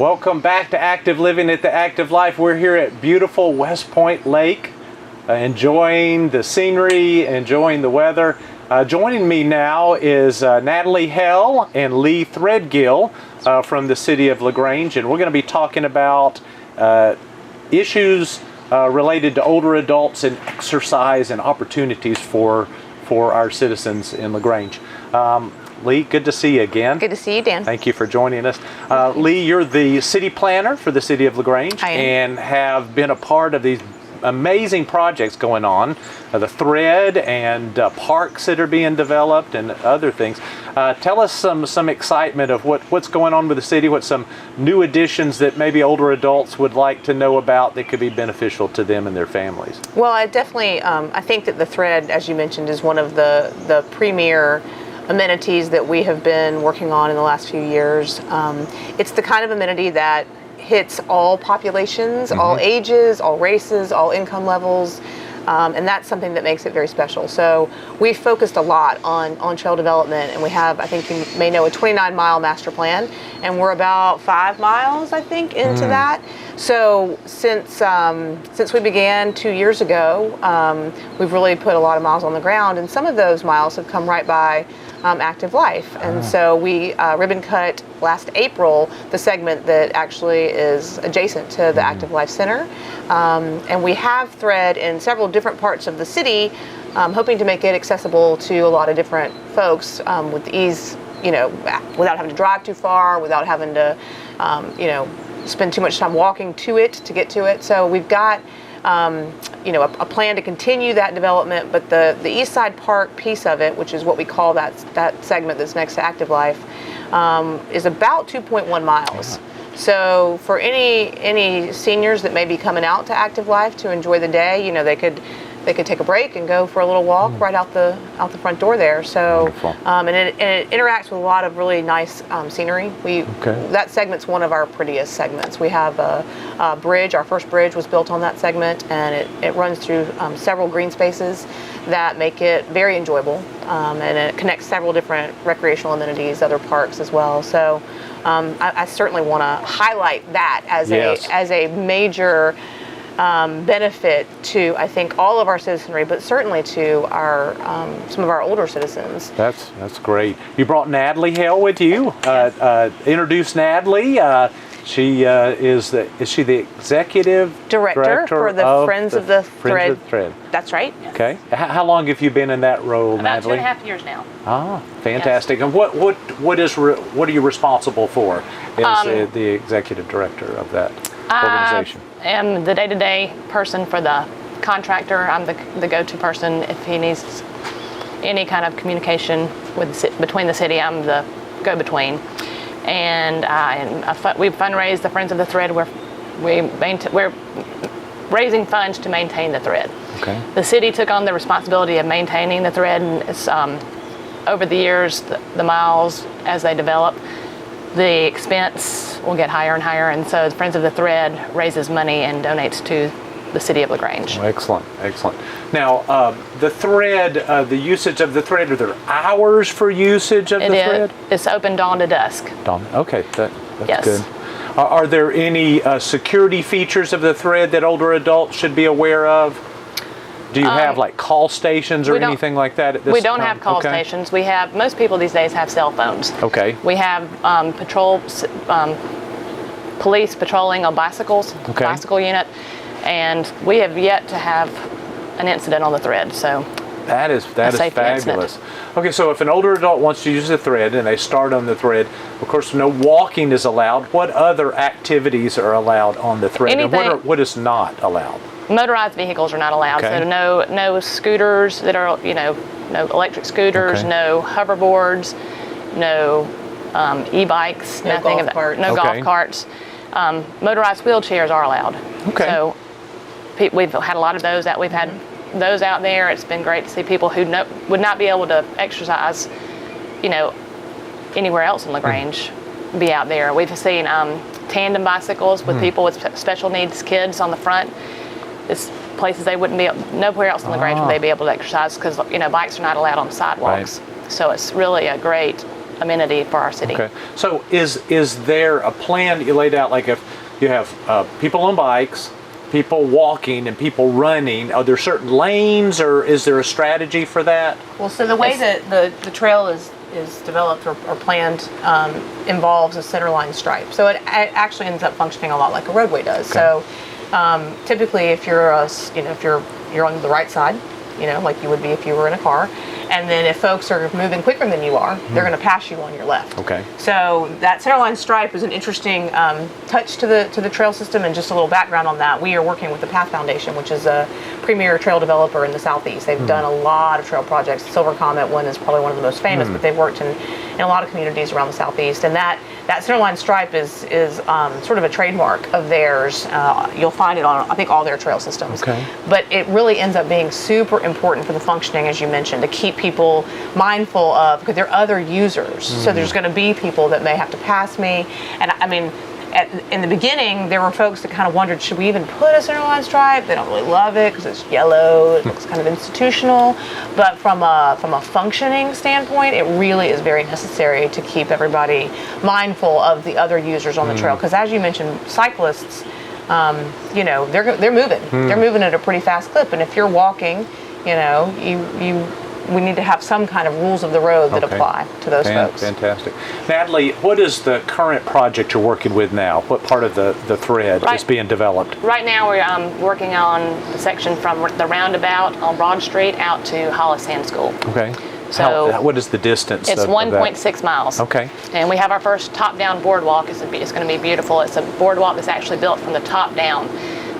Welcome back to Active Living at the Active Life. We're here at beautiful West Point Lake, enjoying the scenery, enjoying the weather. Joining me now is Natalie Hale and Leigh Threadgill from the city of LaGrange, and we're going to be talking about issues related to older adults and exercise and opportunities for our citizens in LaGrange. Leigh, good to see you again. Good to see you, Dan. Thank you for joining us. Leigh, you're the city planner for the city of LaGrange and have been a part of these amazing projects going on, the Thread and parks that are being developed and other things. Tell us some excitement of what's going on with the city, what some new additions that maybe older adults would like to know about that could be beneficial to them and their families. Well, I definitely, I think that the Thread, as you mentioned, is one of the premier amenities that we have been working on in the last few years. It's the kind of amenity that hits all populations, all ages, all races, all income levels, and that's something that makes it very special. So we've focused a lot on trail development, and we have, I think you may know, a 29-mile master plan, and we're about 5 miles, I think, into that. So since we began 2 years ago, we've really put a lot of miles on the ground, and some of those miles have come right by Active Life. And so we ribbon cut last April the segment that actually is adjacent to the Active Life Center. And we have Thread in several different parts of the city, hoping to make it accessible to a lot of different folks with ease, without having to drive too far, without having to, spend too much time walking to it to get to it. So we've got a plan to continue that development, but the East Side Park piece of it, which is what we call that segment that's next to Active Life, is about 2.1 miles. So for any seniors that may be coming out to Active Life to enjoy the day, they could take a break and go for a little walk right out the front door there. So and it interacts with a lot of really nice scenery. That segment's one of our prettiest segments. We have a bridge. Our first bridge was built on that segment, and it runs through several green spaces that make it very enjoyable, and it connects several different recreational amenities, other parks as well. So I certainly want to highlight that as a major benefit to, I think, all of our citizenry, but certainly to our some of our older citizens. That's great. You brought Natalie Hale with you. Introduce Natalie. She is she the executive director for the Friends of the Thread? That's right. Yes. Okay. How long have you been in that role, About Natalie? About 2.5 years now. Ah, fantastic. Yes. And what are you responsible for as the executive director of that organization? I am the day-to-day person for the contractor. I'm the go-to person if he needs any kind of communication between the city. I'm the go-between. And we've fundraised the Friends of the Thread. We're raising funds to maintain the Thread. Okay. The city took on the responsibility of maintaining the Thread, and it's, over the years, the miles as they develop, the expense will get higher and higher, and so the Friends of the Thread raises money and donates to the city of LaGrange. Excellent. Now, the Thread, the usage of the Thread, are there hours for usage of the Thread? It's open dawn to dusk. Dawn. Okay, that's yes. good. Are there any security features of the Thread that older adults should be aware of? Do you have like call stations or anything like that at this time? We don't have call stations. We have, most people these days have cell phones. Okay. We have police patrolling on bicycles, bicycle unit, and we have yet to have an incident on the Thread. So that is fabulous. Incident. Okay, so if an older adult wants to use the Thread and they start on the Thread, of course no walking is allowed. What other activities are allowed on the Thread? And what is not allowed? Motorized vehicles are not allowed. So no scooters that are, no electric scooters, no hoverboards, no e-bikes, nothing of that. No golf carts. Motorized wheelchairs are allowed. Okay. So we've had a lot of those out. We've had those out there. It's been great to see people who would not be able to exercise, anywhere else in LaGrange be out there. We've seen tandem bicycles with people with special needs kids on the front. It's places they wouldn't be, nowhere else in LaGrange would they be able to exercise because, bikes are not allowed on sidewalks. Right. So it's really a great amenity for our city. Okay. So is there a plan you laid out, like if you have people on bikes, people walking, and people running, are there certain lanes, or is there a strategy for that? Well, so the way that the trail is developed or planned involves a centerline stripe. So it actually ends up functioning a lot like a roadway does. Okay. So typically, if you're you're on the right side, like you would be if you were in a car, and then if folks are moving quicker than you are, they're going to pass you on your left. Okay. So that centerline stripe is an interesting touch to the trail system. And just a little background on that, we are working with the Path Foundation, which is a premier trail developer in the Southeast. They've done a lot of trail projects. Silver Comet one is probably one of the most famous, but they've worked in a lot of communities around the Southeast. And that centerline stripe is sort of a trademark of theirs. You'll find it on, I think, all their trail systems. Okay. But it really ends up being super important for the functioning, as you mentioned, to keep people mindful of, because there are other users. So there's going to be people that may have to pass me. And I mean, in the beginning, there were folks that kind of wondered, should we even put a centerline stripe? They don't really love it because it's yellow. It looks kind of institutional. But from a functioning standpoint, it really is very necessary to keep everybody mindful of the other users on the trail. Because as you mentioned, cyclists, they're moving. They're moving at a pretty fast clip. And if you're walking, we need to have some kind of rules of the road that apply to those folks. Fantastic. Natalie, what is the current project you're working with now? What part of the thread is being developed? Right now we're working on the section from the roundabout on Broad Street out to Hollis Sand School. Okay. So what is the distance? It's 1.6 miles. Okay. And we have our first top-down boardwalk. It's going to be beautiful. It's a boardwalk that's actually built from the top down,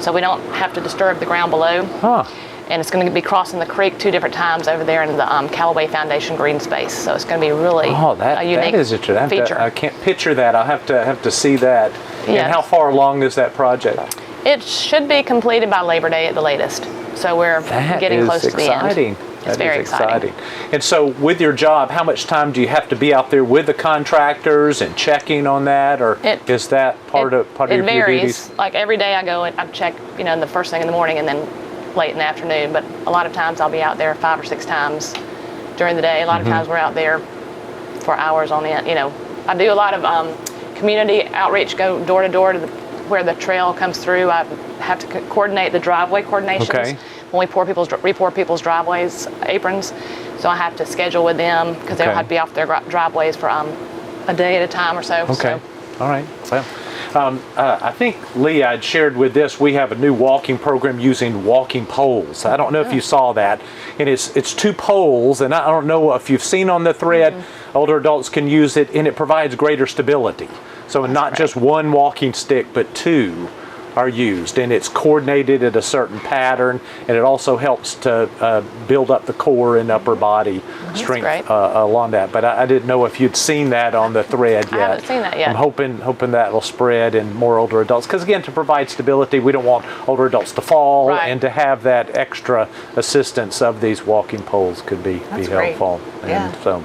so we don't have to disturb the ground below. Huh. And it's going to be crossing the creek 2 different times over there in the Callaway Foundation green space. So it's going to be really a unique that is interesting. feature. I can't picture that. I'll have to see that. Yes. And how far along is that project? It should be completed by Labor Day at the latest. So we're getting close to the end. It's very exciting. And so with your job, how much time do you have to be out there with the contractors and checking on that, or is that part of your duties? It varies. Like every day I go and I check, the first thing in the morning and then late in the afternoon, but a lot of times I'll be out there 5 or 6 times during the day. A lot of times we're out there for hours on end. I do a lot of community outreach, go door to door to where the trail comes through. I have to coordinate the driveway coordinations. Okay. When we re-pour people's driveways, aprons, so I have to schedule with them because they'll have to be off their driveways for a day at a time or so. Okay. All right. Well, I think, Leigh, I'd shared with this, we have a new walking program using walking poles. I don't know if you saw that. And it's 2 poles, and I don't know if you've seen on the thread, older adults can use it, and it provides greater stability. So not just one walking stick, but 2 are used, and it's coordinated at a certain pattern, and it also helps to build up the core and upper body strength along that. But I didn't know if you'd seen that on the thread yet. I haven't seen that yet. I'm hoping that will spread in more older adults, because again, to provide stability, we don't want older adults to fall, and to have that extra assistance of these walking poles could be helpful. Yeah. And so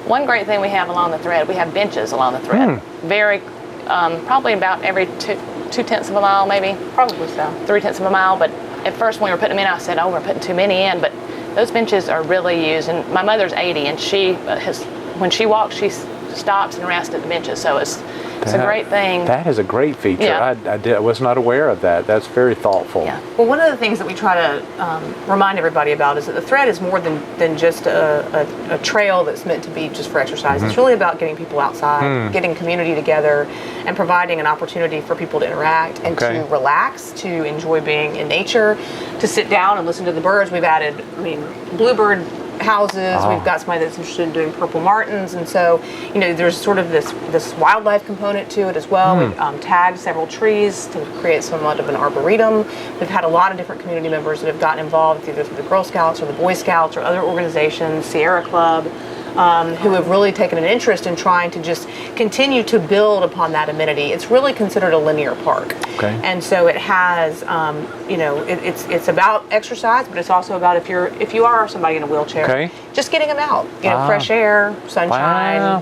one great thing we have along the thread, we have benches along the thread. Very, probably about every 2/10 of a mile, maybe. Probably so. 3/10 of a mile. But at first, when we were putting them in, I said, "Oh, we're putting too many in." But those benches are really used. And my mother's 80, and when she walks, she stops and rests at the benches. So it's a great thing. That is a great feature. Yeah. I was not aware of that. That's very thoughtful. Yeah. Well, one of the things that we try to remind everybody about is that the thread is more than just a trail that's meant to be just for exercise. It's really about getting people outside, getting community together, and providing an opportunity for people to interact and to relax, to enjoy being in nature, to sit down and listen to the birds. We've added, bluebird houses. We've got somebody that's interested in doing purple martins, and so there's sort of this wildlife component to it as well. We've tagged several trees to create somewhat of an arboretum. We've had a lot of different community members that have gotten involved either through the Girl Scouts or the Boy Scouts or other organizations, Sierra Club, who have really taken an interest in trying to just continue to build upon that amenity. It's really considered a linear park. And so it has, it's about exercise, but it's also about if you are somebody in a wheelchair, just getting them out, fresh air, sunshine,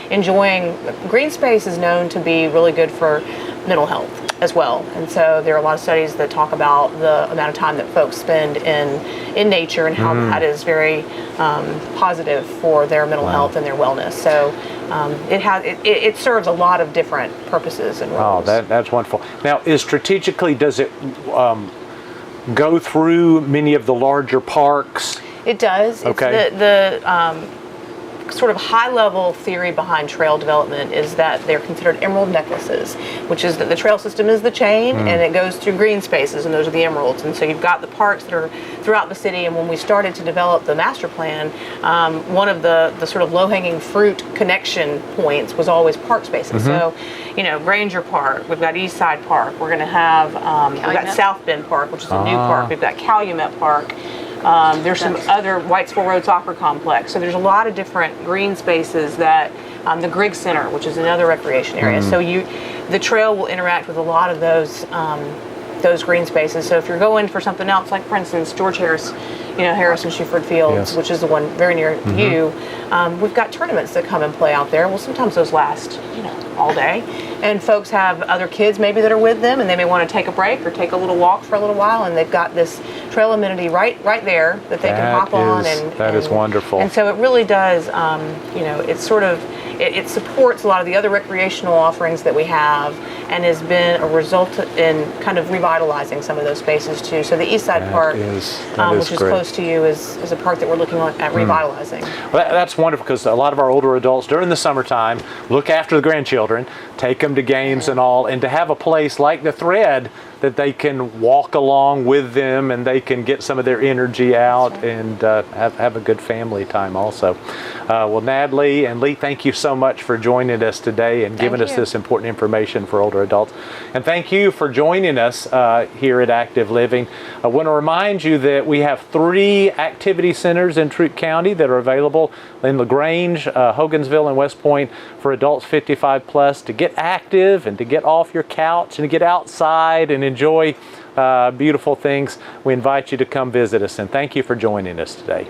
enjoying. Green space is known to be really good for mental health. as well. And so there are a lot of studies that talk about the amount of time that folks spend in nature and how that is very positive for their mental health and their wellness. So it serves a lot of different purposes and roles. Oh, that's wonderful. Now, strategically, does it go through many of the larger parks? It does. Okay. It's the sort of high-level theory behind trail development is that they're considered emerald necklaces, which is that the trail system is the chain and it goes through green spaces, and those are the emeralds. And so you've got the parks that are throughout the city, and when we started to develop the master plan, one of the sort of low-hanging fruit connection points was always park spaces. So, Granger Park, we've got East Side Park, we're going to have, we've got South Bend Park, which is a new park, we've got Calumet Park. There's some other Whitesville Road Soccer Complex. So there's a lot of different green spaces that the Griggs Center, which is another recreation area. So the trail will interact with a lot of those green spaces. So if you're going for something else, like for instance George Harris, Harrison Shuford Fields, which is the one very near you, we've got tournaments that come and play out there. Well, sometimes those last all day, and folks have other kids maybe that are with them, and they may want to take a break or take a little walk for a little while, and they've got this trail amenity right there that they can hop on. That is wonderful. And so it really does, it's sort of, it supports a lot of the other recreational offerings that we have, and has been a result in kind of revitalizing some of those spaces too. So the East Side Park, which is close to you, is a park that we're looking at revitalizing. Well, that's wonderful, because a lot of our older adults during the summertime look after the grandchildren, take them to games and all, and to have a place like the Thread that they can walk along with them and they can get some of their energy out and have a good family time also. Well, Natalie and Leigh, thank you so much for joining us today and giving us this important information for older adults. And thank you for joining us here at Active Living. I want to remind you that we have 3 activity centers in Troup County that are available in LaGrange, Hogansville, and West Point for adults 55 plus to get active and to get off your couch and to get outside and enjoy beautiful things. We invite you to come visit us, and thank you for joining us today.